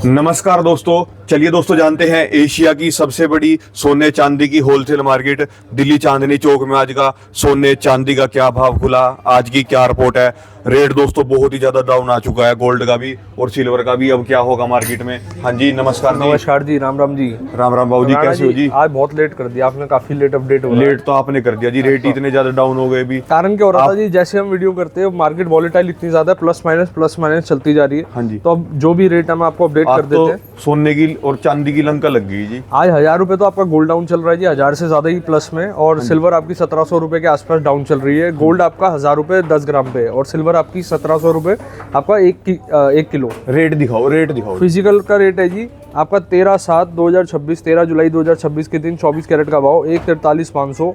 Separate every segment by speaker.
Speaker 1: नमस्कार दोस्तों, चलिए दोस्तों जानते हैं एशिया की सबसे बड़ी सोने चांदी की होलसेल मार्केट दिल्ली चांदनी चौक में आज का सोने चांदी का क्या भाव खुला, आज की क्या रिपोर्ट है। रेट दोस्तों बहुत ही ज्यादा डाउन आ चुका है, गोल्ड का भी और सिल्वर का भी। अब क्या होगा मार्केट में। हाँ जी, नमस्कार जी।
Speaker 2: नमस्कार जी, राम राम जी।
Speaker 1: राम राम बाबू जी, कैसे हो जी?
Speaker 2: आज बहुत लेट कर दिया आपने, काफी लेट अपडेट हो रहा है।
Speaker 1: लेट तो आपने कर दिया जी, रेट इतने ज्यादा डाउन हो गए भी।
Speaker 2: कारण क्या हो रहा था जी, जैसे हम वीडियो करते हैं मार्केट वॉलेटाइल इतनी ज्यादा प्लस माइनस चलती जा रही है।
Speaker 1: हाँ जी,
Speaker 2: तो अब जो भी रेट हम आपको अपडेट कर देते हैं।
Speaker 1: सोने की और चांदी की लंका लग गई जी।
Speaker 2: आज 1000 रुपए तो आपका गोल्ड डाउन चल रहा है जी, 1000 से ज्यादा ही प्लस में। और सिल्वर आपकी 1700 रुपए के आसपास डाउन चल रही है। गोल्ड आपका 1000 रुपए 10 ग्राम पे और सिल्वर आपकी 1700 रुपए आपका एक किलो।
Speaker 1: रेट दिखाओ, रेट दिखाओ।
Speaker 2: फिजिकल का रेट है जी आपका 13/7/2026, 13 जुलाई 2026 के दिन 24 कैरेट का भाव 1,43,500,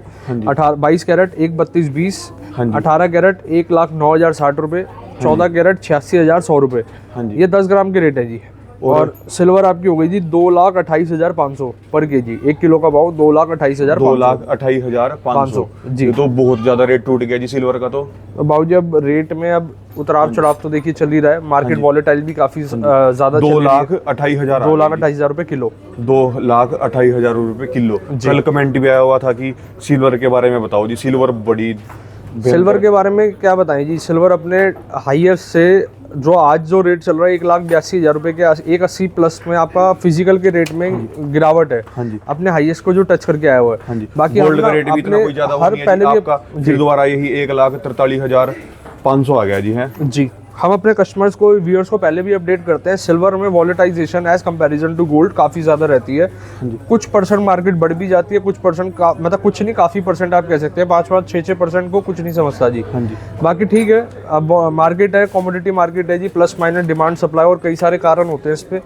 Speaker 2: 22 कैरेट 1,32,20, 18 कैरेट 1,09,060 रुपए, 14 कैरेट 86,100 रुपए। ये 10 ग्राम के रेट है जी। और सिल्वर आपकी हो गई जी 2,28,500 पर केजी। 1 किलो का भाव 2,28,500।
Speaker 1: 2,28,500 जी। तो बहुत ज्यादा रेट टूट गया जी सिल्वर का। तो
Speaker 2: बाबूजी अब रेट में अब उतराव चढ़ाव तो देखिए चल ही रहा है। मार्केट वॉलेटाइल भी काफी ज्यादा
Speaker 1: 2,28,000
Speaker 2: 2,28,000 रुपए किलो।
Speaker 1: 2,28,000 रुपए किलो। कल कमेंट भी आया हुआ था कि सिल्वर के बारे में बताओ जी। सिल्वर बड़ी
Speaker 2: सिल्वर के बारे में क्या बताएं जी। सिल्वर अपने हाईएस्ट से जो आज जो रेट चल रहा है 1,82,000 रुपए के 1,80 प्लस में आपका फिजिकल के रेट में गिरावट है। अपने हाईएस्ट को जो टच करके आया हुआ है। बाकी
Speaker 1: गोल्ड का रेट भी इतना कोई ज्यादा
Speaker 2: हर पहले
Speaker 1: आपका फिर दोबारा यही 1,43,500 आ गया जी। है
Speaker 2: जी। हम अपने कस्टमर्स को, व्यूअर्स को पहले भी अपडेट करते हैं। सिल्वर में वॉलेटाइजेशन एज कंपैरिजन टू गोल्ड काफ़ी ज़्यादा रहती है। कुछ परसेंट मार्केट बढ़ भी जाती है, कुछ परसेंट का मतलब कुछ नहीं, काफ़ी परसेंट आप कह सकते हैं। 5-5, 6% को कुछ नहीं समझता जी। बाकी ठीक है, अब मार्केट है, कमोडिटी मार्केट है जी, प्लस माइनस डिमांड सप्लाई और कई सारे कारण होते हैं इस पे।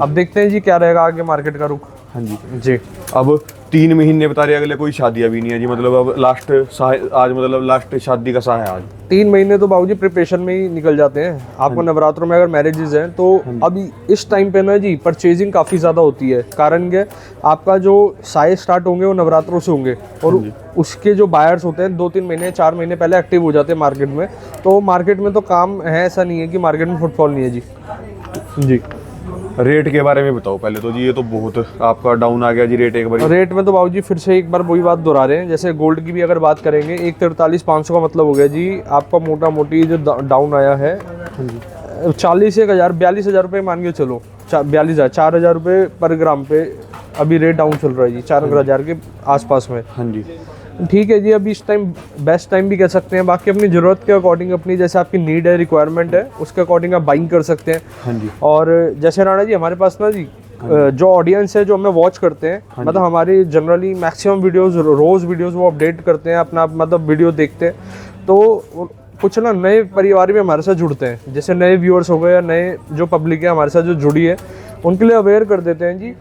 Speaker 2: अब देखते हैं जी क्या रहेगा आगे मार्केट का रुख।
Speaker 1: हाँ जी जी। अब 3 महीने बता रहे, अगले कोई शादियां भी नहीं है जी। मतलब अब लास्ट आज मतलब लास्ट शादी का सा है आज।
Speaker 2: 3 महीने तो बाबूजी प्रिपरेशन में ही निकल जाते हैं। आपको नवरात्रों में अगर मैरिजेस हैं तो अभी इस टाइम पे ना जी परचेजिंग काफ़ी ज़्यादा होती है। कारण क्या, आपका जो साए स्टार्ट होंगे वो नवरात्रों से होंगे और उसके जो बायर्स होते हैं 2-3 महीने 4 महीने पहले एक्टिव हो जाते हैं मार्केट में। तो मार्केट में तो काम है, ऐसा नहीं है कि मार्केट में फुटफॉल नहीं है जी। जी,
Speaker 1: रेट के बारे में बताओ पहले तो जी। ये तो बहुत आपका डाउन आ गया जी रेट एक बार।
Speaker 2: रेट में तो बाबूजी फिर से एक बार वही बात दोहरा रहे हैं। जैसे गोल्ड की भी अगर बात करेंगे 1,43,500 का मतलब हो गया जी आपका मोटा मोटी जो डाउन आया है 42,000 रुपये मान के चलो। 42,000 4,000 रुपये पर ग्राम पे अभी रेट डाउन चल रहा है जी, 4,000 के आसपास में।
Speaker 1: हाँ जी,
Speaker 2: ठीक है जी। अभी इस टाइम बेस्ट टाइम भी कह सकते हैं। बाकी अपनी ज़रूरत के अकॉर्डिंग, अपनी जैसे आपकी नीड है, रिक्वायरमेंट है, उसके अकॉर्डिंग आप बाइंग कर सकते हैं।
Speaker 1: हाँ जी।
Speaker 2: और जैसे राणा जी हमारे पास ना जी जो ऑडियंस है जो हमें वॉच करते हैं, मतलब हमारी जनरली मैक्सिमम वीडियोस रोज़ वीडियोस वो अपडेट करते हैं अपना, मतलब वीडियो देखते हैं। तो कुछ ना नए परिवार भी हमारे साथ जुड़ते हैं। जैसे नए व्यूअर्स हो गए या नए जो पब्लिक है हमारे साथ जो जुड़ी है, उनके लिए अवेयर कर देते हैं जी।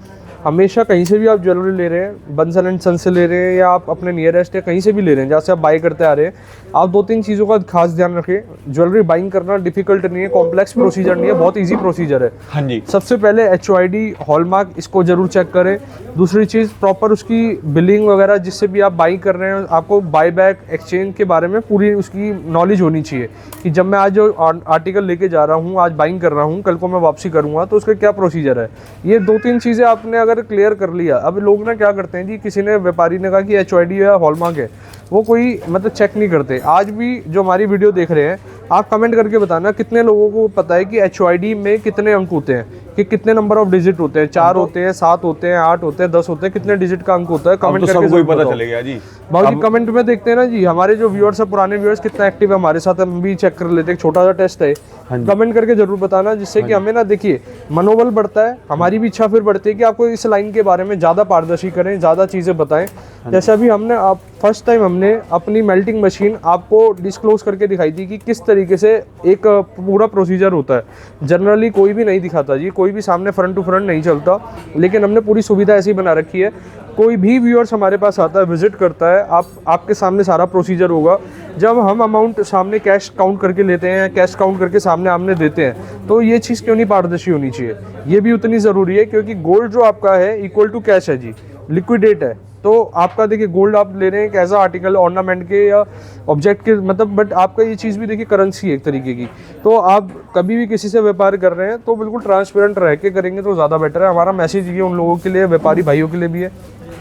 Speaker 2: हमेशा कहीं से भी आप ज्वेलरी ले रहे हैं, बंसल एंड सन से ले रहे हैं या आप अपने नियरेस्ट या कहीं से भी ले रहे हैं, जहाँ से आप बाई करते आ रहे हैं, आप 2-3 चीज़ों का खास ध्यान रखें। ज्वेलरी बाइंग करना डिफिकल्ट नहीं है, कॉम्प्लेक्स प्रोसीजर नहीं है, बहुत इजी प्रोसीजर है।
Speaker 1: हाँ जी।
Speaker 2: सबसे पहले HOID हॉलमार्क इसको जरूर चेक करें। दूसरी चीज़ प्रॉपर उसकी बिलिंग वगैरह, जिससे भी आप बाई कर रहे हैं, आपको बाई बैक एक्सचेंज के बारे में पूरी उसकी नॉलेज होनी चाहिए कि जब मैं आज जो आर्टिकल लेके जा रहा हूँ, आज बाइंग कर रहा हूँ, कल को मैं वापसी करूँगा तो उसका क्या प्रोसीजर है। ये 2-3 चीज़ें आपने अगर क्लियर कर लिया। अब लोग ना क्या करते हैं जी, किसी ने व्यापारी ने कहा कि HOID या हॉलमार्क है, वो कोई मतलब चेक नहीं करते। आज भी जो हमारी वीडियो देख रहे हैं, आप कमेंट करके बताना कितने लोगों को पता है कि HOID में कितने अंक होते हैं, कि कितने नंबर ऑफ डिजिट होते हैं। 4 होते हैं, 7 होते हैं, 8 होते हैं, 10 होते हैं, कितने डिजिट का अंक होता है। कमेंट करके
Speaker 1: सबको पता चलेगा जी।
Speaker 2: बाकी कमेंट में देखते हैं ना जी हमारे जो व्यूअर्स है, पुराने व्यूअर्स कितना एक्टिव है हमारे साथ, हम भी चेक कर लेते हैं। छोटा सा टेस्ट है, कमेंट करके जरूर बताना, जिससे कि हमें ना देखिए मनोबल बढ़ता है, हमारी भी इच्छा फिर बढ़ती है कि आपको इस लाइन के बारे में ज़्यादा पारदर्शी करें, ज़्यादा चीज़ें बताएं। जैसे अभी हमने फर्स्ट टाइम हमने अपनी मेल्टिंग मशीन आपको डिस्क्लोज करके दिखाई थी कि किस तरीके से एक पूरा प्रोसीजर होता है। जनरली कोई भी नहीं दिखाता जी, कोई भी सामने फ्रंट टू फ्रंट नहीं चलता, लेकिन हमने पूरी सुविधा ऐसी बना रखी है। कोई भी व्यूअर्स हमारे पास आता है, विजिट करता है, आपके सामने सारा प्रोसीजर होगा। जब हम अमाउंट सामने कैश काउंट करके लेते हैं, कैश काउंट करके सामने आमने देते हैं, तो ये चीज़ क्यों नहीं पारदर्शी होनी चाहिए। ये भी उतनी ज़रूरी है क्योंकि गोल्ड जो आपका है इक्वल टू कैश है जी, लिक्विडेट है। तो आपका देखिए गोल्ड आप ले रहे हैं एक एज आर्टिकल ऑर्नामेंट के या ऑब्जेक्ट के मतलब, बट आपका ये चीज़ भी देखिए करेंसी है एक तरीके की। तो आप कभी भी किसी से व्यापार कर रहे हैं तो बिल्कुल ट्रांसपेरेंट रह के करेंगे तो ज़्यादा बेटर है। हमारा मैसेज ये उन लोगों के लिए, व्यापारी भाइयों के लिए भी है।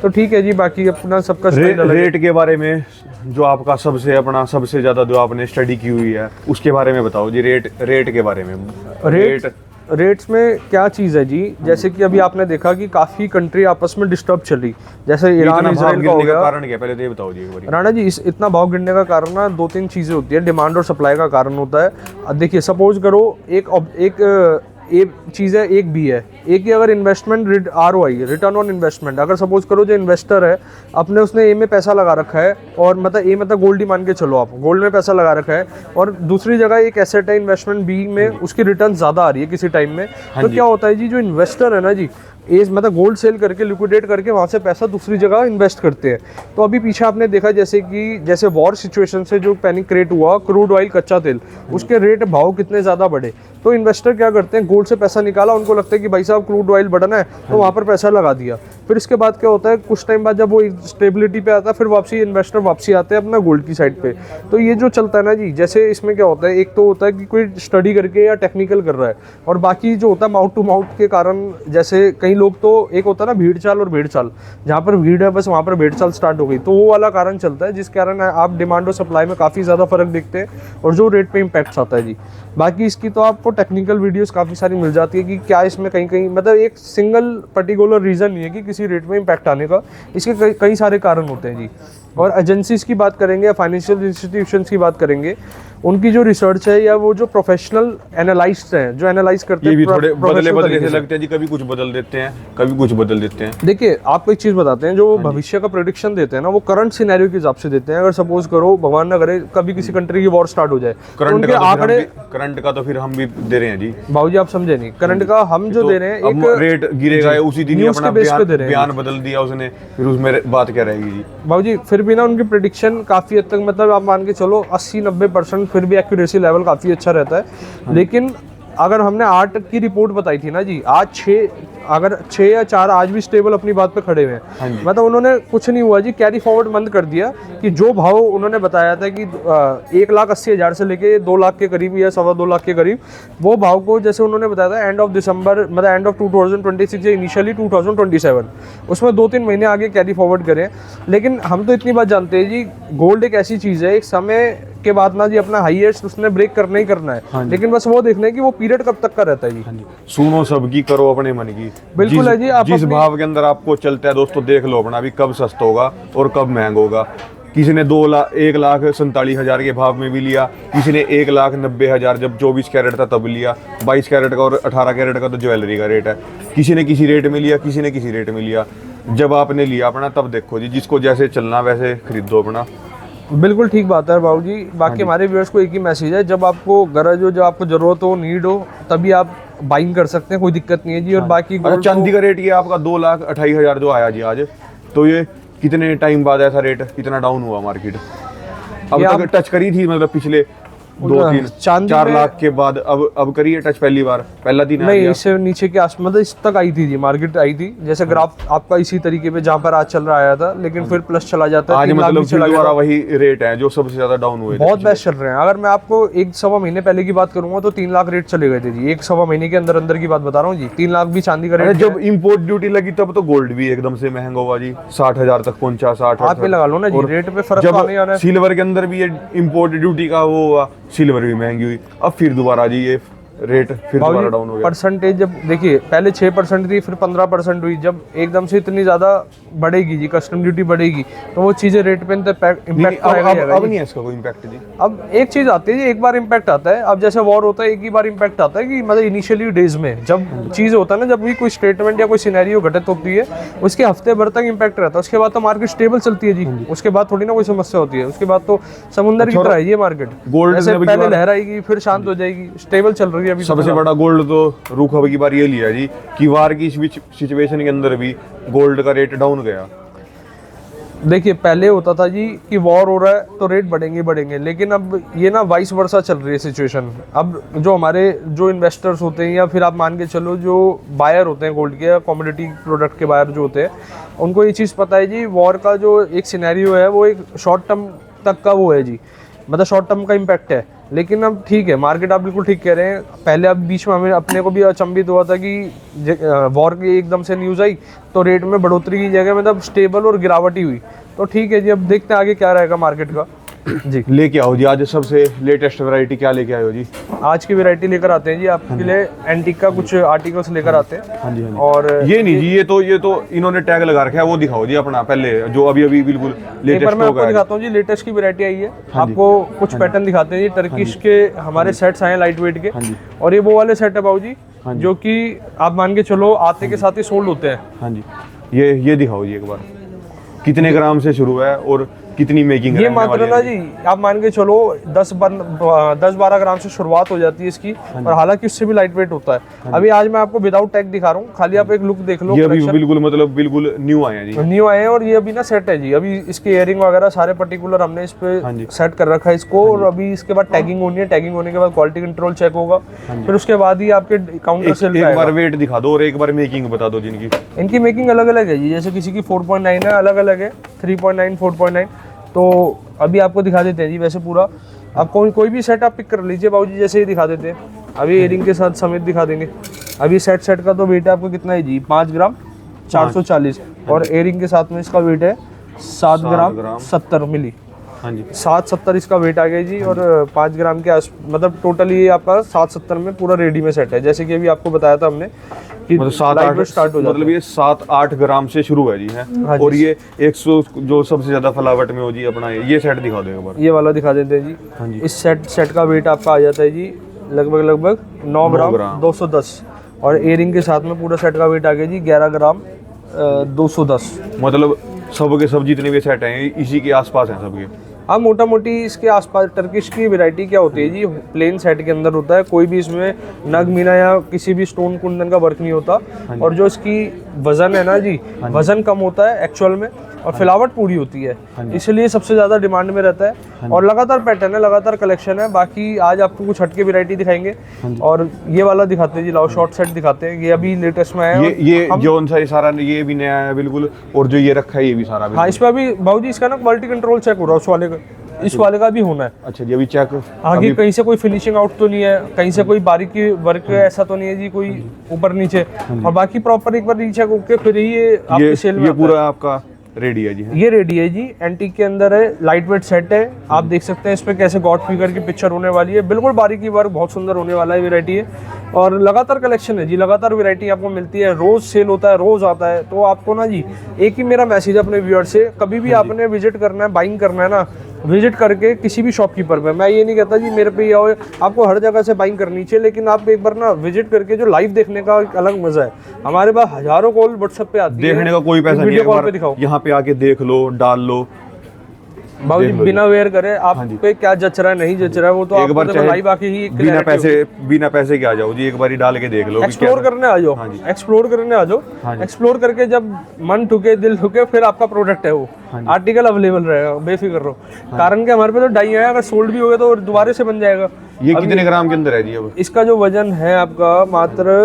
Speaker 2: तो ठीक है जी, बाकी अपना सबका
Speaker 1: रेट के बारे में जो आपका सबसे ज़्यादा जो आपने स्टडी की हुई है उसके बारे में बताओ जी। रेट के बारे में।
Speaker 2: रेट्स में क्या चीज़ है जी, जैसे कि अभी आपने देखा कि काफ़ी कंट्री आपस में डिस्टर्ब चली, जैसे ईरान इजराइल का हो गया।
Speaker 1: कारण क्या, पहले तो ये बताओ जी एक बार।
Speaker 2: राणा जी, इतना भाव गिरने का कारण ना 2-3 चीज़ें होती है। डिमांड और सप्लाई का कारण होता है। अब देखिए सपोज करो एक चीज़ है, एक बी है, एक ही अगर investment ROI return on investment, अगर सपोज करो जो इन्वेस्टर है उसने ए में पैसा लगा रखा है, और मतलब ए मतलब गोल्ड ही मान के चलो, आप गोल्ड में पैसा लगा रखा है, और दूसरी जगह एक एसेट है इन्वेस्टमेंट बी में, उसकी रिटर्न ज़्यादा आ रही है किसी टाइम में, तो क्या होता है जी, जो इन्वेस्टर है ना जी, मतलब गोल्ड सेल करके लिक्विडेट करके वहाँ से पैसा दूसरी जगह इन्वेस्ट करते हैं। तो अभी पीछे आपने देखा जैसे वॉर सिचुएशन से जो पैनिक क्रिएट हुआ, क्रूड ऑयल कच्चा तेल, उसके रेट भाव कितने ज़्यादा बढ़े, तो इन्वेस्टर क्या करते हैं, गोल्ड से पैसा निकाला, उनको लगता है कि भाई साहब क्रूड ऑयल बढ़ना है, तो वहाँ पर पैसा लगा दिया। फिर इसके बाद क्या होता है, कुछ टाइम बाद जब वो स्टेबिलिटी पे आता है, फिर वापसी इन्वेस्टर वापसी आते हैं अपना गोल्ड की साइड पे। तो ये जो चलता है ना जी, जैसे इसमें क्या होता है, एक तो होता है कि कोई स्टडी करके या टेक्निकल कर रहा है, और बाकी जो होता है माउथ टू माउथ के कारण, जैसे कई लोग तो एक होता है ना भीड़ चाल, और भीड़ चाल, जहाँ पर भीड़ है बस वहाँ पर भीड़ चाल स्टार्ट हो गई, तो वो वाला कारण चलता है, जिस कारण आप डिमांड और सप्लाई में काफ़ी ज़्यादा फर्क देखते हैं, और जो रेट पे इम्पैक्ट आता है जी। बाकी इसकी तो आपको टेक्निकल वीडियोस काफ़ी सारी मिल जाती है कि क्या इसमें कहीं मतलब एक सिंगल पर्टिकुलर रीज़न नहीं है कि किसी रेट में इम्पैक्ट आने का, इसके कई सारे कारण होते हैं जी। और एजेंसीज की बात करेंगे या फाइनेंशियल इंस्टीट्यूशंस की बात करेंगे, उनकी जो रिसर्च है या वो जो प्रोफेशनल एनालिस्ट हैं जो एनालाइज करते हैं,
Speaker 1: ये भी थोड़े बदले से लगते हैं जी, कभी कुछ बदल देते हैं, कभी कुछ बदल देते हैं।
Speaker 2: देखिए आपको एक चीज़ बताते हैं, जो भविष्य का प्रेडिक्शन देते हैं ना, वो करंट सिनेरियो के हिसाब से देते हैं। अगर सपोज करो भगवान ना करे कभी किसी कंट्री की वॉर स्टार्ट हो जाए,
Speaker 1: करंट का तो फिर हम भी दे रहे हैं जी।
Speaker 2: बाबूजी आप समझे नहीं, करंट का हम जो दे रहे हैं, एक
Speaker 1: रेट गिरेगा उसी दिन अपना बयान बदल दिया उसने, फिर उसमें बात क्या रहेगी जी।
Speaker 2: बाबूजी फिर भी ना उनकी प्रेडिक्शन काफ़ी हद तक, मतलब आप मान के चलो 80-90% फिर भी एक्यूरेसी लेवल काफ़ी अच्छा रहता है। लेकिन अगर हमने 8 की रिपोर्ट बताई थी ना जी, आज 6 या 4 आज भी स्टेबल अपनी बात पे खड़े हुए हैं। मतलब उन्होंने कुछ नहीं हुआ जी, कैरी फॉरवर्ड बंद कर दिया कि जो भाव उन्होंने बताया था कि 1,80,000 से लेके 2 लाख के करीब या 2.25 लाख के करीब, वो भाव को जैसे उन्होंने बताया था एंड ऑफ दिसंबर, मतलब एंड ऑफ 2026 या इनिशियली 2027, उसमें 2-3 महीने आगे कैरी फॉरवर्ड करें। लेकिन हम तो इतनी बात जानते हैं जी, गोल्ड एक ऐसी चीज़ है, एक समय के बाद ना जी अपना हाईएस्ट उसने ब्रेक करना ही करना है, लेकिन बस वो देखना है कि वो पीरियड कब तक का रहता है जी।
Speaker 1: सुनो सबकी, करो अपने मन की।
Speaker 2: बिल्कुल है जी। आप
Speaker 1: जिस भाव के अंदर आपको चलता है दोस्तों, देख लो अपना अभी कब सस्ता होगा और कब महंगा होगा। किसी ने 1,47,000 के भाव में भी लिया, किसी ने 1,90,000 जब 24 कैरेट था तब लिया, 22 कैरेट का और 18 कैरेट का तो ज्वेलरी का रेट है। किसी ने किसी रेट में लिया, किसी ने किसी रेट में लिया। जब आपने लिया अपना तब देखो जी, जिसको जैसे चलना वैसे खरीदो अपना।
Speaker 2: बिल्कुल ठीक बात है बाबूजी। बाकी हमारे व्यूअर्स को एक ही मैसेज है, जब आपको गरज हो, जब आपको जरूरत हो, नीड हो, तभी आप बाइंग कर सकते हैं, कोई दिक्कत नहीं है जी। और बाकी
Speaker 1: चांदी का रेट ये आपका 2,28,000 जो आया जी आज, तो ये कितने टाइम बाद ऐसा रेट कितना डाउन हुआ मार्केट? अब तक टच करी थी, मतलब पिछले 2-3-4 लाख के बाद अब करिए टच पहला दिन
Speaker 2: नहीं, इससे नीचे के आस मतलब इस तक आई थी जी, मार्केट आई थी जैसे ग्राफ आपका इसी तरीके पे जहाँ पर आज चल रहा आया था, लेकिन फिर प्लस चला जाता है।
Speaker 1: आज मतलब दोबारा वही रेट है जो सबसे ज्यादा डाउन हुए,
Speaker 2: बहुत बेस्ट चल रहे हैं। अगर मैं आपको 1-1.25 महीने पहले की बात करूंगा तो 3 लाख रेट चले गए थे जी, 1-1.25 महीने के अंदर अंदर की बात बता रहा हूँ जी। 3 लाख भी चांदी का रेट।
Speaker 1: जब इम्पोर्ट ड्यूटी लगी तब तो गोल्ड भी एकदम से महंगा हुआ जी, 60,000 तक पहुंचा। 60
Speaker 2: आप पे लगा लो ना जी, रेट पे फर्क
Speaker 1: जब
Speaker 2: आने वाला है।
Speaker 1: सिल्वर के अंदर भी ये इम्पोर्ट ड्यूटी का वो हुआ, सिल्वर भी महंगी हुई। अब फिर दोबारा जी ये रेट फिर दोबारा डाउन हो गया।
Speaker 2: परसेंटेज जब देखिए पहले 6% थी, फिर 15% हुई। जब एकदम से इतनी ज्यादा बढ़ेगी जी, कस्टम ड्यूटी बढ़ेगी, तो वो चीजें रेट पे इम्पैक्ट आएगा।
Speaker 1: अब नहीं है इसका कोई इम्पैक्ट जी।
Speaker 2: अब एक चीज आती है जी, एक बार इम्पैक्ट आता है। अब जैसे वॉर होता है, एक ही बार इम्पैक्ट आता है कि मतलब इनिशियली डेज में जब चीज होता है ना, जब भी कोई स्टेटमेंट या कोई सिनेरियो घटित होती है, उसके हफ्ते भर तक इम्पैक्ट रहता है। उसके बाद तो मार्केट स्टेबल चलती है जी, उसके बाद थोड़ी ना कोई समस्या होती है। उसके बाद तो समुद्र की तरह है ये मार्केट,
Speaker 1: गोल्ड
Speaker 2: जैसे पहले लहराएगी फिर शांत हो जाएगी, स्टेबल चल रही है अभी।
Speaker 1: सबसे बड़ा गोल्ड तो रुक की बार ये लिया जी कि वार की सिचुएशन के अंदर भी गोल्ड का रेट डाउन गया।
Speaker 2: देखिए पहले होता था जी कि वॉर हो रहा है तो रेट बढ़ेंगे बढ़ेंगे, लेकिन अब ये ना वाइस वर्सा चल रही है सिचुएशन। अब जो हमारे जो इन्वेस्टर्स होते हैं या फिर आप मान के चलो जो बायर होते हैं गोल्ड के या कमोडिटी प्रोडक्ट के बायर जो होते हैं, उनको ये चीज़ पता है जी वॉर का जो एक सिनेरियो है वो एक शॉर्ट टर्म तक का वो है जी, मतलब शॉर्ट टर्म का इम्पैक्ट है। लेकिन अब ठीक है, मार्केट आप बिल्कुल ठीक कह रहे हैं। पहले अब बीच में हमें अपने को भी अचंभित हुआ था कि वॉर की एकदम से न्यूज़ आई तो रेट में बढ़ोतरी की जगह मतलब स्टेबल और गिरावट ही हुई। तो ठीक है जी, अब देखते हैं आगे क्या रहेगा मार्केट का जी।
Speaker 1: लेके आओ जी आज सबसे लेटेस्ट वैरायटी क्या लेके आए हो जी?
Speaker 2: आज की वैरायटी लेकर आते हैं जी आपके लिए एंटीक का कुछ आर्टिकल्स लेकर आते हैं।
Speaker 1: हाँ जी, हाँ जी।
Speaker 2: और
Speaker 1: ये नहीं जी, ये तो इन्होंने टैग लगा रखा है, वो दिखाओ जी अपना पहले जो अभी अभी बिल्कुल
Speaker 2: एक बार
Speaker 1: लेटेस्ट
Speaker 2: मैं
Speaker 1: हो
Speaker 2: आपको
Speaker 1: गया है।
Speaker 2: दिखाता हूँ जी, लेटेस्ट की वैरायटी आई है।
Speaker 1: हाँ जी।
Speaker 2: आपको कुछ पैटर्न दिखाते हैं जी, टर्किश के हमारे सेट्स आए हैं लाइट वेट के।
Speaker 1: हाँ जी।
Speaker 2: और ये वो वाले सेट है बाबू जी
Speaker 1: हाँ जी।
Speaker 2: जो कि आप मान के चलो आते के साथ ही सोल्ड होते हैं।
Speaker 1: हाँ जी, ये दिखाओ जी एक बार, कितने ग्राम से शुरू है और कितनी मेकिंग
Speaker 2: ये मात्र ना जी आप मान के चलो 10-12 ग्राम से शुरुआत हो जाती है इसकी, और हालांकि उससे भी लाइट वेट होता है। अभी आज मैं आपको विदाउट टैग दिखा रहा हूँ, खाली आप एक लुक देख लो।
Speaker 1: ये अभी बिल्कुल मतलब बिल्कुल न्यू आए हैं जी,
Speaker 2: न्यू आए हैं। और ये अभी ना सेट है जी, अभी इसके इयरिंग वगैरह सारे पर्टिकुलर हमने इस पे
Speaker 1: हाँ जी।
Speaker 2: सेट कर रखा है इसको। और अभी इसके बाद टैगिंग होनी है, टैगिंग होने के बाद क्वालिटी कंट्रोल चेक होगा, फिर उसके बाद ही आपके काउंटर सेल
Speaker 1: एक बार वेट दिखा दो और एक बार मेकिंग बता दो जिनकी।
Speaker 2: इनकी मेकिंग अलग अलग है जी, जैसे किसी की 4.9 है, अलग अलग है 3.9 4.9। तो अभी आपको दिखा देते हैं जी। वैसे पूरा आप कोई भी सेट आप पिक कर लीजिए बाबू जी, जैसे ही दिखा देते हैं। अभी इयरिंग के साथ समेत दिखा देंगे। अभी सेट का तो वेट है आपको कितना है जी, 5 ग्राम 440। और इयरिंग के साथ में इसका वेट है 7 ग्राम 70 मिली।
Speaker 1: हाँ जी,
Speaker 2: 770 इसका वेट आ गया जी। और 5 ग्राम के आस मतलब टोटली ये आपका 770 में पूरा रेडी में सेट है। जैसे कि अभी आपको बताया था हमने कि
Speaker 1: मतलब 7-8
Speaker 2: स्टार्ट हो जाता
Speaker 1: मतलब ये 7-8 ग्राम से शुरू है जी है।
Speaker 2: हाँ जी।
Speaker 1: और ये 100 जो सबसे ज्यादा फलावट में हो जी अपना ये सेट दिखा दो एक बार।
Speaker 2: ये वाला दिखा देते हैं जी।
Speaker 1: हाँ जी।
Speaker 2: इस सेट का वेट आपका आ जाता है जी लगभग 9 ग्राम 210। और इयरिंग के साथ में पूरा सेट का वेट आ गया जी 11 ग्राम 210।
Speaker 1: मतलब सबके सब जितने भी सेट हैं इसी के आसपास हैं सबके।
Speaker 2: अब मोटा मोटी इसके आसपास टर्किश की वैरायटी क्या होती है जी, प्लेन सेट के अंदर होता है, कोई भी इसमें नग मीना या किसी भी स्टोन कुंदन का वर्क नहीं होता। और जो इसकी वजन है ना जी, वजन कम होता है एक्चुअल में, और फिलावट पूरी होती है, इसलिए सबसे ज़्यादा डिमांड में रहता है। और लगातार पैटर्न है, लगातार कलेक्शन है। बाकी आज आपको कुछ हटके वैरायटी दिखाएंगे। और ये वाला दिखाते हैं जी, लाओ शॉर्ट सेट दिखाते हैं। ये अभी लेटेस्ट में आया है।
Speaker 1: ये जो सा सारा ये भी नया है बिल्कुल, और जो ये रखा है ये भी सारा।
Speaker 2: हाँ, इस पर अभी बाबू जी इसका ना क्वालिटी कंट्रोल चेक हो रहा है, उस वाले का इस वाले का भी होना है।
Speaker 1: अच्छा जी, अभी चेक
Speaker 2: आगे कहीं से कोई फिनिशिंग आउट तो नहीं है, कहीं से कोई बारीकी वर्क ऐसा तो नहीं है जी, कोई ऊपर नीचे। और बाकी प्रॉपर एक बार नीचे होके फिर ही ये आपके सेल में
Speaker 1: ये पूरा आपका रेडी है जी।
Speaker 2: ये रेडी है जी। एंटीक के अंदर है, लाइट वेट सेट है। आप देख सकते हैं इस पे कैसे गॉड फिगर की पिक्चर होने वाली है, बिल्कुल बारीकी वर्क, बहुत सुंदर होने वाला है वैरायटी है। और लगातार कलेक्शन है जी, लगातार वैरायटी आपको मिलती है, रोज सेल होता है, रोज आता है। तो आपको ना जी एक ही मेरा मैसेज है अपने व्यूअर से, कभी भी आपने विजिट करना है, बाइंग करना है ना, विजिट करके किसी भी शॉपकीपर पे, मैं ये नहीं कहता जी मेरे पे आओ, आपको हर जगह से बाइंग करनी चाहिए, लेकिन आप एक बार ना विजिट करके जो लाइव देखने का एक अलग मजा है। हमारे पास हजारों कॉल व्हाट्सएप पे आती है,
Speaker 1: देखने का कोई पैसा नहीं है,
Speaker 2: वीडियो कॉल पे दिखाओ,
Speaker 1: यहाँ पे आके देख लो, डाल लो।
Speaker 2: बाबू जी बिना वेयर करे आप पे क्या जच रहा है नहीं जच रहा है वो तो
Speaker 1: एक बार
Speaker 2: लाइव आके ही
Speaker 1: बिना पैसे के आ जाओ जी, एक बार ही डाल के देख लो।
Speaker 2: एक्सप्लोर करने आ जाओ, एक्सप्लोर करने आ जाओ। एक्सप्लोर करके जब मन ठुके दिल ठुके फिर आपका प्रोडक्ट है वो आर्टिकल अवेलेबल रहेगा, बेफिक्र रहो। कारण कि हमारे पे तो डाई है, अगर सोल्ड भी हो गया तो दोबारा से बन जाएगा।
Speaker 1: ये कितने ग्राम के अंदर है जी? अब
Speaker 2: इसका जो वजन है आपका मात्र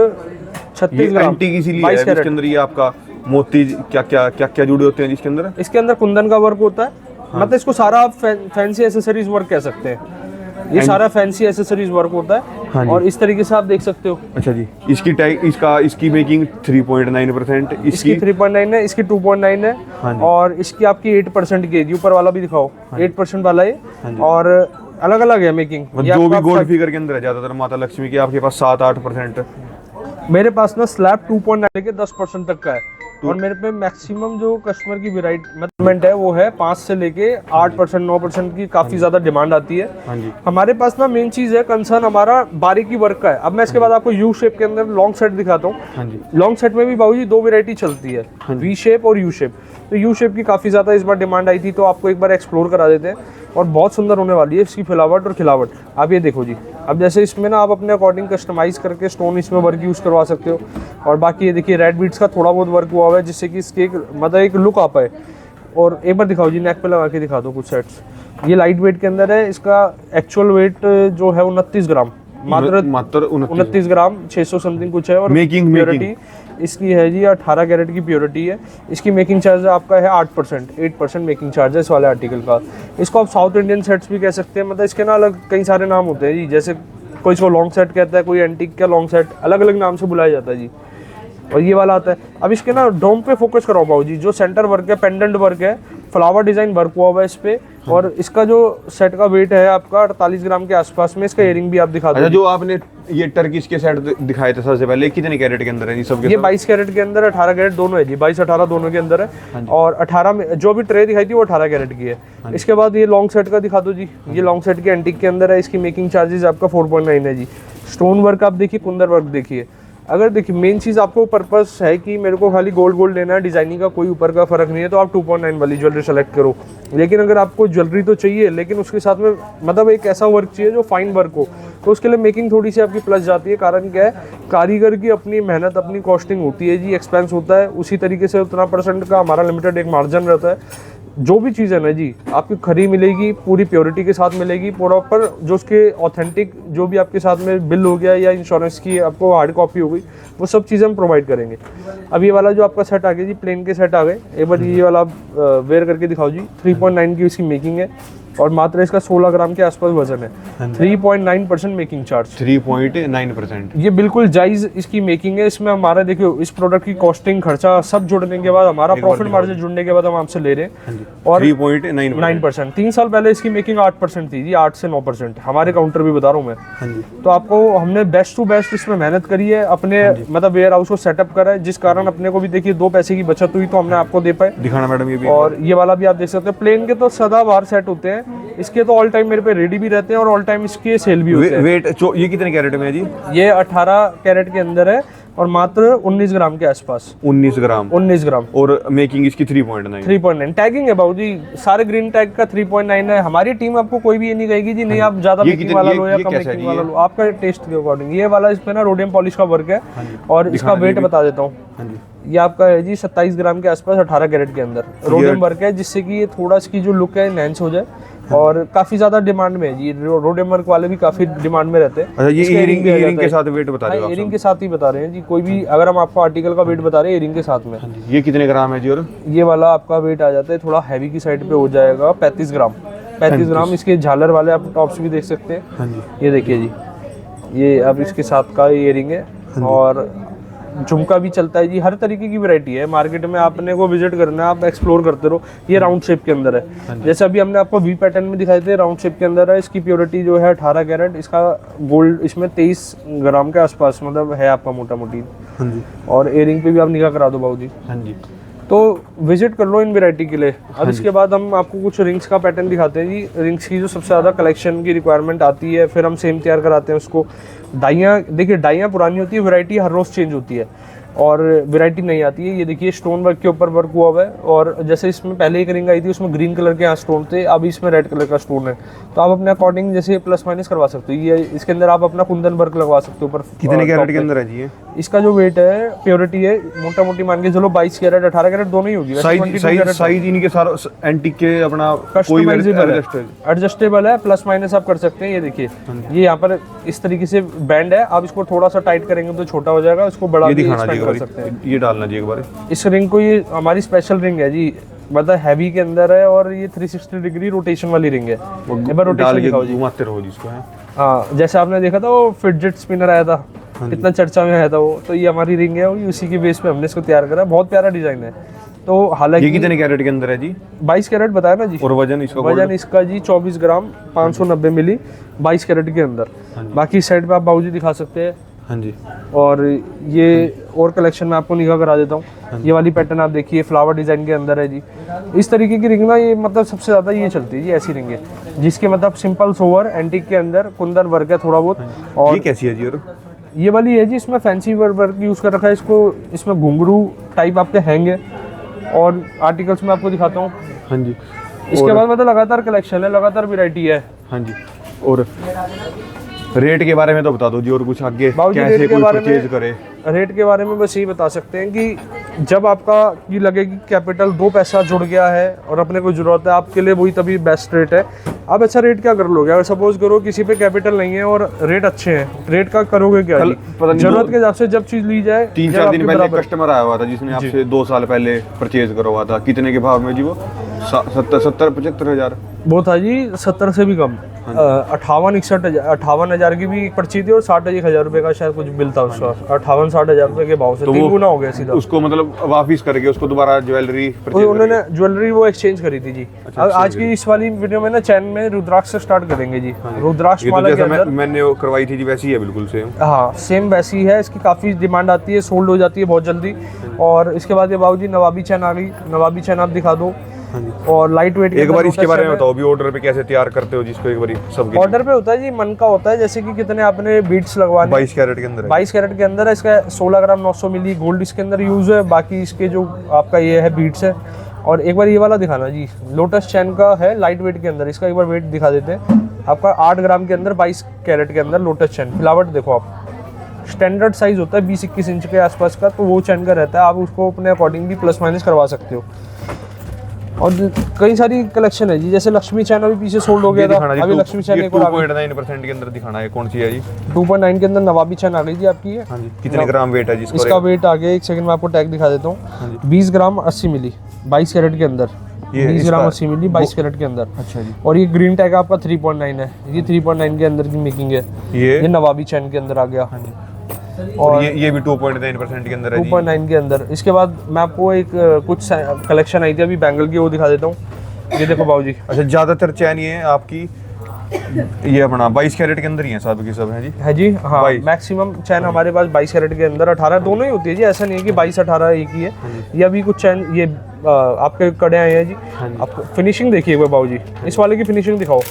Speaker 2: 36 ग्राम।
Speaker 1: एंटीक इसीलिए है, इसके अंदर ये आपका मोती क्या क्या क्या क्या जुड़े होते हैं जिसके अंदर?
Speaker 2: इसके अंदर कुंदन का वर्क होता है। मतलब इसको सारा आप फैंसी एसेसरीज वर्क कह सकते हैं। ये सारा फैंसी एसेसरीज वर्क होता है। और इस तरीके से आप देख सकते हो।
Speaker 1: अच्छा जी, इसकी मेकिंग 3.9%,
Speaker 2: इसकी 3.9 है, इसकी 2.9 है। और इसकी आपकी 8% की, ऊपर वाला भी दिखाओ, 8% वाला है। और अलग अलग है मेकिंग।
Speaker 1: जो भी गोल्ड फिगर के अंदर है, ज्यादातर माता लक्ष्मी के आपके पास 7-8%।
Speaker 2: मेरे पास ना स्लैब 2.9 लेके 10% तक का है। और मेरे पे मैक्सिमम जो कस्टमर की वेराइटी है वो है 5 से लेके 8% 9% की काफी ज्यादा डिमांड आती है। हमारे पास ना मेन चीज है कंसर्न हमारा बारीकी वर्क का है। अब मैं इसके बाद आपको यू शेप के अंदर लॉन्ग सेट दिखाता हूँ। लॉन्ग सेट में भी बाबूजी 2 वेराइटी चलती है, वी शेप और यू शेप। तो यू शेप की काफी ज्यादा इस बार डिमांड आई थी, तो आपको एक बार एक्सप्लोर करा देते हैं। और बहुत सुंदर होने वाली है इसकी फिलावट और खिलावट। आप ये देखो जी, अब जैसे इसमें ना आप अपने अकॉर्डिंग कस्टमाइज करके स्टोन इसमें वर्क यूज करवा सकते हो। और बाकी ये देखिए रेड बीट्स का थोड़ा बहुत वर्क हुआ हुआ है, जिससे कि इसके मतलब एक लुक आ पाए। और एक बार दिखाओ जी, नेक पे लगा के दिखा दो कुछ सेट्स। ये लाइट वेट के अंदर है, इसका एक्चुअल वेट जो है 29 ग्राम, मात्र 29 ग्राम 600 समथिंग कुछ है। और
Speaker 1: मेकिंग
Speaker 2: प्योरिटी इसकी है जी 18 कैरेट की प्योरिटी है। इसकी मेकिंग चार्ज आपका है 8% मेकिंग चार्ज है इस वाले आर्टिकल का। इसको आप साउथ इंडियन सेट्स भी कह सकते हैं, मतलब इसके ना अलग कई सारे नाम होते हैं जी, जैसे कोई इसको लॉन्ग सेट कहता है, कोई एंटीक का लॉन्ग सेट, अलग अलग नाम से बुलाया जाता है जी। और ये वाला आता है। अब इसके ना डोम पे फोकस कराओ बाबू जी, जो सेंटर वर्क है, पेंडेंट वर्क है, फ्लावर डिजाइन वर्क हुआ हुआ है इस पे। और इसका जो सेट का वेट है आपका 48 ग्राम के आसपास में। इसका इयरिंग भी आप दिखा दो।
Speaker 1: अच्छा, जो आपने ये टर्किश के सेट दिखाए थे सबसे पहले, कितने कैरेट के अंदर है ये सब?
Speaker 2: ये 22 कैरेट के अंदर, 18 कैरेट दोनों है जी, 22-18 दोनों के अंदर है। और 18 में जो भी ट्रे दिखाई थी वो 18 कैरेट की है। इसके बाद ये लॉन्ग सेट का दिखा दो जी। ये लॉन्ग सेट के एंटीक के अंदर है। इसकी मेकिंग चार्जेस आपका 4.9 है जी। स्टोन वर्क आप देखिए, कुंदर वर्क देखिए। अगर देखिए मेन चीज़ आपको पर्पस है कि मेरे को खाली गोल्ड लेना है, डिजाइनिंग का कोई ऊपर का फर्क नहीं है, तो आप 2.9 वाली ज्वेलरी सेलेक्ट करो। लेकिन अगर आपको ज्वेलरी तो चाहिए, लेकिन उसके साथ में मतलब एक ऐसा वर्क चाहिए जो फाइन वर्क हो, तो उसके लिए मेकिंग थोड़ी सी आपकी प्लस जाती है। कारण क्या है, कारीगर की अपनी मेहनत, अपनी कॉस्टिंग होती है जी, एक्सपेंस होता है, उसी तरीके से उतना परसेंट का हमारा लिमिटेड एक मार्जिन रहता है। जो भी चीज़ है ना जी, आपकी खरी मिलेगी, पूरी प्योरिटी के साथ मिलेगी, प्रॉपर जो उसके ऑथेंटिक जो भी आपके साथ में बिल हो गया या इंश्योरेंस की आपको हार्ड कॉपी हो गई, वो सब चीज़ें हम प्रोवाइड करेंगे। अब ये वाला जो आपका सेट आ गया जी, प्लेन के सेट आ गए। एक बार ये वाला आप वेयर करके दिखाओ जी। 3.9 की इसकी मेकिंग है और मात्र इसका 16 ग्राम के आसपास वजन है। 3.9% मेकिंग चार्ज,
Speaker 1: 3.9%।
Speaker 2: ये बिल्कुल जायज़ इसकी मेकिंग है। इसमें हमारा देखियो इस प्रोडक्ट की कॉस्टिंग, खर्चा सब जुड़ने के बाद, हमारा प्रॉफिट मार्जिन जुड़ने के बाद हम आपसे ले रहे हैं। और 3.9%, 3 साल पहले इसकी मेकिंग 8% थी जी, 8 से 9%। हमारे काउंटर भी बता रहा हूँ मैं। तो आपको हमने बेस्ट टू बेस्ट इसमें मेहनत करी है, अपने मतलब वेयर हाउस को सेटअप करा है, जिस कारण अपने को भी देखिए 2 पैसे की बचत हुई, तो हमने आपको दे पाए।
Speaker 1: दिखाना मैडम ये भी।
Speaker 2: और ये वाला भी आप देख सकते हैं। प्लेन के तो सदाबहार सेट होते हैं, इसके तो ऑल टाइम मेरे पे रेडी भी रहते हैं और ऑल टाइम इसके सेल भी होते हैं।
Speaker 1: वेट ये कितने कैरेट में है जी?
Speaker 2: ये 18 कैरेट के अंदर है और मात्र 19 ग्राम के आसपास।
Speaker 1: 19 ग्राम।
Speaker 2: 19 ग्राम।
Speaker 1: और मेकिंग इसकी 3.9।
Speaker 2: 3.9 टैगिंग है बाबू जी, सारे ग्रीन टैग का 3.9 है। हमारी टीम आपको कोई भी ये नहीं कहेगी जी नहीं आप ज्यादा मेकिंग वाला लो या कम मेकिंग वाला लो, आपका टेस्ट के अकॉर्डिंग। ये वाला इसमें ना रोडियम पॉलिश का वर्क है और इसका वेट बता देता हूँ। ये आपका है जी 27 ग्राम के आसपास, 18 कैरेट के अंदर रोडियम वर्क है, जिससे कि ये थोड़ा इसकी जो लुक है एनहांस हो जाए। और काफी ज्यादा डिमांड में है जी, रोडियम वर्क वाले भी काफी डिमांड में रहते हैं।
Speaker 1: अच्छा, ये इयरिंग के साथ वेट बता रहे हो?
Speaker 2: इयरिंग के साथ ही बता रहे हैं जी। कोई भी अगर हम आपको आर्टिकल का वेट बता रहे हैं इयरिंग के साथ में।
Speaker 1: ये कितने ग्राम है जी? और
Speaker 2: ये वाला आपका वेट आ जाता है थोड़ा हैवी की साइड पे हो जाएगा, 35 ग्राम। 35 ग्राम। इसके झालर वाले आप टॉप्स भी देख सकते हैं। ये देखिए जी, ये अब इसके साथ का इयरिंग है और झुमका भी चलता है जी। हर तरीके की वैरायटी है मार्केट में, आपने को विजिट करना है, आप एक्सप्लोर करते रहो। ये राउंड शेप के अंदर है, जैसे अभी हमने आपको वी पैटर्न में दिखाए थे, राउंड शेप के अंदर है। इसकी प्योरिटी जो है 18 कैरेट, इसका गोल्ड इसमें 23 ग्राम के आसपास मतलब है आपका मोटा मोटी। और इयरिंग पे भी आप निगाह करा दो बाबू जी। तो विजिट कर लो इन वैरायटी के लिए। अब इसके बाद हम आपको कुछ रिंग्स का पैटर्न दिखाते हैं जी। रिंग्स की जो सबसे ज़्यादा कलेक्शन की रिक्वायरमेंट आती है, फिर हम सेम तैयार कराते हैं उसको। डाइयाँ देखिए, डाइयाँ पुरानी होती है, वैरायटी हर रोज़ चेंज होती है और वैरायटी नहीं आती है। ये देखिए स्टोन वर्क के ऊपर वर्क हुआ हुआ है। और जैसे इसमें पहले एक रिंग आई थी उसमें ग्रीन कलर के यहाँ स्टोन थे, अभी इसमें रेड कलर का स्टोन है। तो आप अपने अकॉर्डिंग जैसे प्लस माइनस करवा सकते हो। ये इसके अंदर आप अपना कुंदन वर्क लगवा सकते हो ऊपर।
Speaker 1: कितने कैरेट के अंदर है जी ये?
Speaker 2: इसका जो वेट है, प्योरिटी है, मोटा मोटी मान के चलो 22 कैरेट 18 कैरेट दोनों ही होगी।
Speaker 1: साइज इनके सारे एंटीक के अपना कोई
Speaker 2: एडजस्टेबल है, प्लस माइनस आप कर सकते हैं। ये देखिए ये यहाँ पर इस तरीके से बैंड है, आप इसको थोड़ा सा टाइट करेंगे तो छोटा हो जाएगा, इसको बड़ा भी एक्सपेंड कर सकते हैं।
Speaker 1: ये डालना जी एक बार
Speaker 2: इस रिंग को, ये हमारी स्पेशल रिंग है जी, मतलब हैवी के अंदर है और ये 360 डिग्री रोटेशन वाली रिंग है। एक बार रोटेशन दिखाओ जी।
Speaker 1: घुमाते रहो जिसको है।
Speaker 2: हाँ, जैसे आपने देखा था वो फिडजेट स्पिनर आया था, कितना चर्चा में आया था वो, तो ये हमारी रिंग है, उसी के बेस पे हमने इसको तैयार करा। बहुत प्यारा डिजाइन है। तो हालांकि
Speaker 1: ये कितने कैरेट के अंदर है जी?
Speaker 2: 22 कैरेट बताया ना जी।
Speaker 1: और वजन इसका?
Speaker 2: वजन इसका जी 24 ग्राम 590 मिली, 22 कैरेट के अंदर। बाकी साइड पे आप बाबूजी दिखा सकते हैं।
Speaker 1: हाँ जी।
Speaker 2: और ये और कलेक्शन में आपको निगाह करा देता हूँ। ये वाली पैटर्न आप देखिए, फ्लावर डिजाइन के अंदर है जी। इस तरीके की रिंग ना, ये मतलब सबसे ज्यादा ये चलती है जी, ऐसी रिंग है जिसके मतलब सिंपल सोवर एंटीक के अंदर कुंदन वर्क है थोड़ा बहुत। और
Speaker 1: ये कैसी है जी? और
Speaker 2: ये वाली है जी, इसमें फैंसी वर्क यूज कर रखा है इसको। इसमें घुंघरू टाइप आपके हैंगे और आर्टिकल्स में आपको दिखाता हूँ।
Speaker 1: हाँ जी।
Speaker 2: इसके बाद मतलब लगातार कलेक्शन है, लगातार वैरायटी है।
Speaker 1: हाँ जी। और रेट के बारे में तो बता दो जी, और कुछ आगे
Speaker 2: बाबूजी
Speaker 1: कैसे कोई परचेज करे?
Speaker 2: रेट के बारे में बस यही बता सकते हैं कि जब आपका ये लगे कि कैपिटल 2 पैसा जुड़ गया है और अपने को जरूरत है आपके लिए, वही तभी बेस्ट रेट है। आप अच्छा रेट क्या कर लोगे? अगर सपोज करो किसी पे कैपिटल नहीं है और रेट अच्छे हैं, रेट का करोगे क्या जी?
Speaker 1: पता नहीं
Speaker 2: जरूरत के हिसाब से जब चीज ली जाए।
Speaker 1: 3-4 दिन पहले कस्टमर आया हुआ था जिसने आपसे 2 साल पहले परचेज करा हुआ था। कितने के भाव में जी वो? 70-75 हज़ार
Speaker 2: वो था जी, 70 से भी कम। 58 हज़ार की भी एक पर्ची थी और 60-1 रुपए का शायद कुछ बिल था उसका। 58-60 हज़ार रुपए के भाव से 3 गुना हो गया सीधा।
Speaker 1: उसको मतलब वापिस करके उसको दोबारा ज्वेलरी
Speaker 2: उन्होंने ज्वेलरी वो एक्सचेंज करी थी जी। आज की इस वाली वीडियो में ना चैन में रुद्राक्ष से स्टार्ट करेंगे जी। रुद्राक्ष माला के अंदर
Speaker 1: मैंने वो करवाई थी जी, वैसी है बिल्कुल सेम।
Speaker 2: हाँ सेम वैसी है। इसकी काफ़ी डिमांड आती है, सोल्ड हो जाती है बहुत जल्दी। और इसके बाद ये बाबूजी नवाबी चैन आ गई। नवाबी चैन आप दिखा दो। और लाइट वेट
Speaker 1: एक बार इसके बारे में बताओ भी, ऑर्डर पे कैसे तैयार करते हो जिसको? एक बार सब
Speaker 2: ऑर्डर पे होता है जी, मन का होता है। जैसे कि कितने आपने बीट्स लगवाने,
Speaker 1: 22 कैरेट के अंदर है।
Speaker 2: 22 कैरेट के अंदर है। इसका 16 ग्राम 900 मिली गोल्ड इसके अंदर यूज है। बाकी इसके जो आपका ये है बीट्स है। और एक बार ये वाला दिखाना जी, लोटस चैन का है लाइट वेट के अंदर। इसका एक बार वेट दिखा देते हैं आपका। 8 ग्राम के अंदर 22 कैरेट के अंदर लोटस चैन। फिलावट देखो आप, स्टैंडर्ड साइज होता है 20-21 इंच के आसपास का, तो वो चैन का रहता है। आप उसको अपने अकॉर्डिंग भी प्लस माइनस करवा सकते हो। और कई सारी कलेक्शन है जी, जैसे लक्ष्मी चैन अभी पीछे सोल्ड हो गया था। अभी लक्ष्मी चैन एक और आ गई
Speaker 1: 2.9% के अंदर दिखाना है। कौन सी है जी?
Speaker 2: 2.9 के अंदर नवाबी चैन आ गई जी आपकी है।
Speaker 1: हाँ जी। कितने ग्राम वेट है जी
Speaker 2: इसका? वेट आ गया, एक सेकंड में आपको टैग दिखा देता हूँ। 20 ग्राम 80 मिली 22 कैरेट के अंदर। 20 ग्राम 80 मिली 22 कैरेट के अंदर।
Speaker 1: अच्छा जी।
Speaker 2: और ये ग्रीन टैग आपका 3.9 है। ये 3.9 के अंदर की मेकिंग है। ये नवाबी चैन के अंदर आ गया।
Speaker 1: और ये भी 2.9% के अंदर है जी।
Speaker 2: 2.9 के अंदर। इसके बाद मैं आपको एक कुछ कलेक्शन आई थी अभी बैंगल की, वो दिखा देता हूँ। ये देखो बाबूजी।
Speaker 1: अच्छा, ज्यादातर चैन ये आपकी ये अपना 22 कैरेट के अंदर ही है सब की सब है जी?
Speaker 2: है जी हाँ। मैक्सिमम चैन हमारे पास 22 कैरेट के अंदर 18 दोनों ही होती है जी। ऐसा नहीं है कि 22-18 एक ही है। ये अभी कुछ चैन ये आपके कड़े आए हैं जी। आप फिनिशिंग देखिए एक बार बाबूजी, इस वाले की फिनिशिंग दिखाओ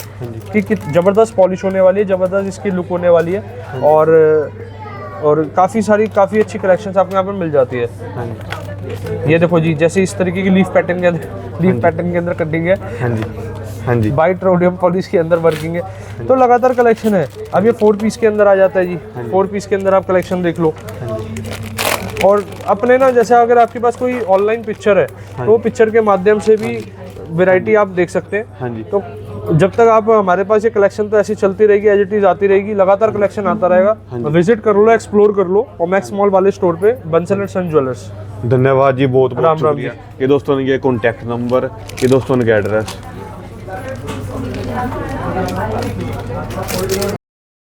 Speaker 2: कि जबरदस्त पॉलिश होने वाली है, जबरदस्त इसकी लुक होने वाली है। और काफ़ी अच्छी कलेक्शंस आपके यहाँ पर मिल जाती है। ये देखो जी, जैसे इस तरीके की लीफ पैटर्न के अंदर कटिंग है।
Speaker 1: हाँ जी।
Speaker 2: वाइट रोडियम पॉलिश के अंदर वर्किंग है। तो लगातार कलेक्शन है। अब ये 4 पीस के अंदर आ जाता है जी। 4 पीस के अंदर आप कलेक्शन देख लो। और अपने ना जैसे अगर आपके पास कोई ऑनलाइन पिक्चर है तो वो पिक्चर के माध्यम से भी वैरायटी आप देख सकते हैं।
Speaker 1: हाँ जी।
Speaker 2: तो जब तक आप हमारे पास ये कलेक्शन तो ऐसी चलती रहेगी, एज इट इज आती रहेगी, लगातार कलेक्शन आता रहेगा। विजिट कर लो, एक्सप्लोर कर लो ओमैक्स मॉल वाले स्टोर पे, बंसल एंड सन ज्वेलर्स।
Speaker 1: धन्यवाद जी, बहुत बहुत
Speaker 2: राम राम
Speaker 1: शुक्रिया। ये दोस्तों ने ये कॉन्टैक्ट नंबर, ये दोस्तों ने एड्रेस।